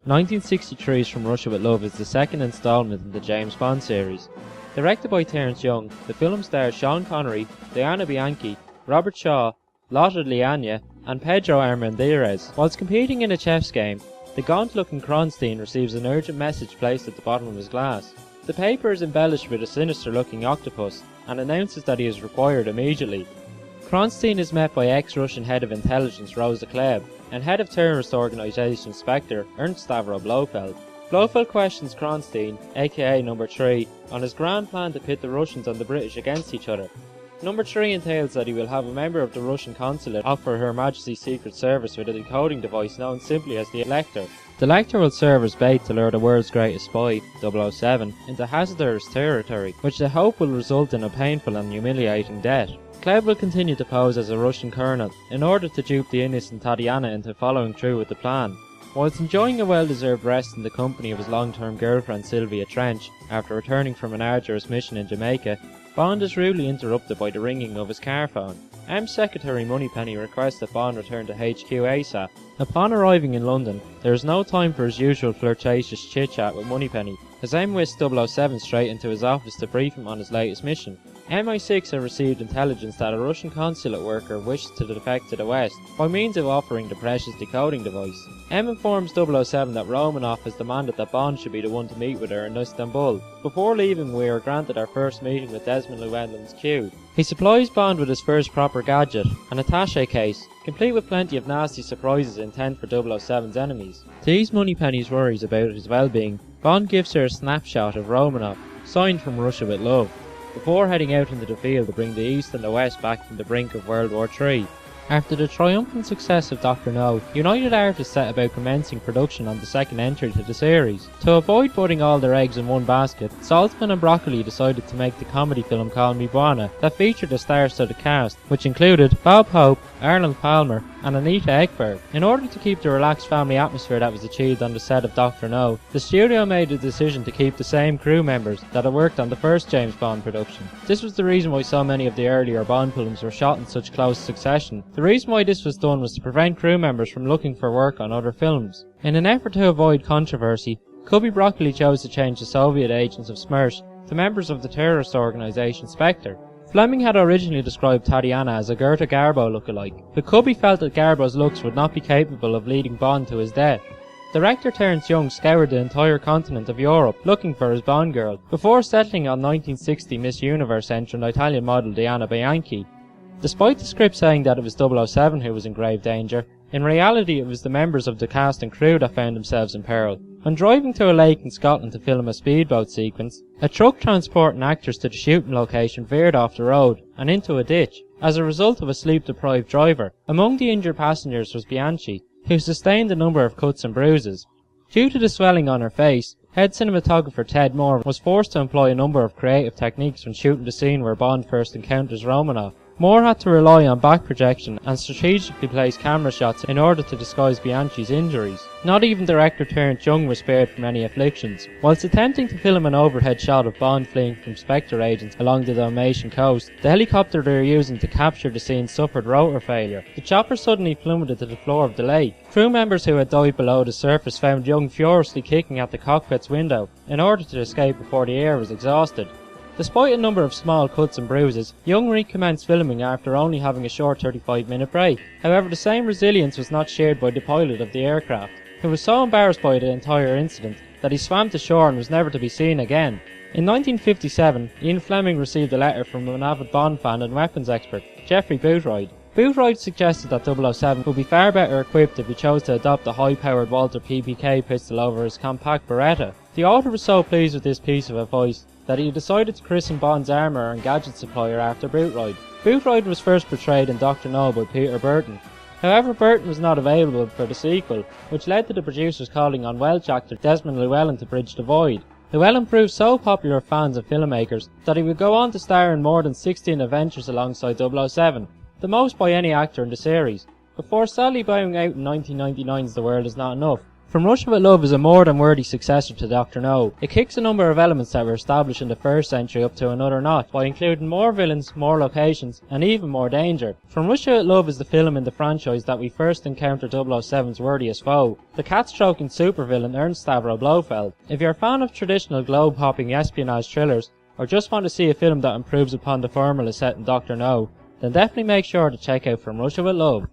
1963's From Russia with Love is the second installment in the James Bond series. Directed by Terrence, the film stars Sean Connery, Diana Bianchi, Robert Shaw, Lotte Lenya, and Pedro Armendáriz. Whilst competing in a chess game, the gaunt-looking Kronsteen receives an urgent message placed at the bottom of his glass. The paper is embellished with a sinister-looking octopus and announces that he is required immediately. Kronsteen is met by ex-Russian head of intelligence Rosa Klebb and head of terrorist organisation SPECTRE Ernst Stavro Blofeld. Blofeld questions Kronsteen, aka Number 3, on his grand plan to pit the Russians and the British against each other. Number 3 entails that he will have a member of the Russian consulate offer Her Majesty's Secret Service with a decoding device known simply as the Lector. The Lector will serve as bait to lure the world's greatest spy, 007, into hazardous territory, which they hope will result in a painful and humiliating death. Klebb will continue to pose as a Russian colonel in order to dupe the innocent Tatiana into following through with the plan. Whilst enjoying a well-deserved rest in the company of his long-term girlfriend Sylvia Trench after returning from an arduous mission in Jamaica, Bond is rudely interrupted by the ringing of his car phone. M's secretary Moneypenny requests that Bond return to HQ ASAP. Upon arriving in London, there is no time for his usual flirtatious chit-chat with Moneypenny, as M whisks 007 straight into his office to brief him on his latest mission. MI6 have received intelligence that a Russian consulate worker wishes to defect to the West by means of offering the precious decoding device. M informs 007 that Romanov has demanded that Bond should be the one to meet with her in Istanbul. Before leaving, we are granted our first meeting with Desmond Llewellyn's Q. He supplies Bond with his first proper gadget, an attaché case, complete with plenty of nasty surprises intent for 007's enemies. To ease Moneypenny's worries about his well-being, Bond gives her a snapshot of Romanov, signed From Russia with Love, before heading out into the field to bring the East and the West back from the brink of World War III. After the triumphant success of Dr. No, United Artists set about commencing production on the second entry to the series. To avoid putting all their eggs in one basket, Saltzman and Broccoli decided to make the comedy film Call Me Buona that featured a star-studded cast, which included Bob Hope, Arnold Palmer, and Anita Ekberg. In order to keep the relaxed family atmosphere that was achieved on the set of Dr. No, the studio made the decision to keep the same crew members that had worked on the first James Bond production. This was the reason why so many of the earlier Bond films were shot in such close succession. The reason why this was done was to prevent crew members from looking for work on other films. In an effort to avoid controversy, Cubby Broccoli chose to change the Soviet agents of SMERSH to members of the terrorist organisation SPECTRE. Fleming had originally described Tatiana as a Goethe Garbo lookalike, but Cubby felt that Garbo's looks would not be capable of leading Bond to his death. Director Terrence scoured the entire continent of Europe looking for his Bond girl, before settling on 1960 Miss Universe entrant Italian model Diana Bianchi. Despite the script saying that it was 007 who was in grave danger, in reality it was the members of the cast and crew that found themselves in peril. When driving to a lake in Scotland to film a speedboat sequence, a truck transporting actors to the shooting location veered off the road and into a ditch, as a result of a sleep-deprived driver. Among the injured passengers was Bianchi, who sustained a number of cuts and bruises. Due to the swelling on her face, head cinematographer Ted Moore was forced to employ a number of creative techniques when shooting the scene where Bond first encounters Romanov. Moore had to rely on back projection and strategically place camera shots in order to disguise Bianchi's injuries. Not even director Terrence was spared from any afflictions. Whilst attempting to film an overhead shot of Bond fleeing from SPECTRE agents along the Dalmatian coast, the helicopter they were using to capture the scene suffered rotor failure. The chopper suddenly plummeted to the floor of the lake. Crew members who had died below the surface found Young furiously kicking at the cockpit's window in order to escape before the air was exhausted. Despite a number of small cuts and bruises, Young recommenced filming after only having a short 35-minute break. However, the same resilience was not shared by the pilot of the aircraft, who was so embarrassed by the entire incident that he swam to shore and was never to be seen again. In 1957, Ian Fleming received a letter from an avid Bond fan and weapons expert, Geoffrey Boothroyd. Boothroyd suggested that 007 would be far better equipped if he chose to adopt the high-powered Walther PPK pistol over his compact Beretta. The author was so pleased with this piece of advice that he decided to christen Bond's armour and gadget supplier after Boothroyd. Boothroyd was first portrayed in Dr. No by Peter Burton. However, Burton was not available for the sequel, which led to the producers calling on Welsh actor Desmond Llewellyn to bridge the void. Llewellyn proved so popular with fans and filmmakers that he would go on to star in more than 16 adventures alongside 007, the most by any actor in the series, before sadly bowing out in 1999's The World Is Not Enough. From Russia with Love is a more than worthy successor to Dr. No. It kicks a number of elements that were established in the first century up to another notch, by including more villains, more locations, and even more danger. From Russia with Love is the film in the franchise that we first encounter 007's worthiest foe, the cat-stroking supervillain Ernst Stavro Blofeld. If you're a fan of traditional globe-hopping espionage thrillers, or just want to see a film that improves upon the formula set in Dr. No, then definitely make sure to check out From Russia with Love.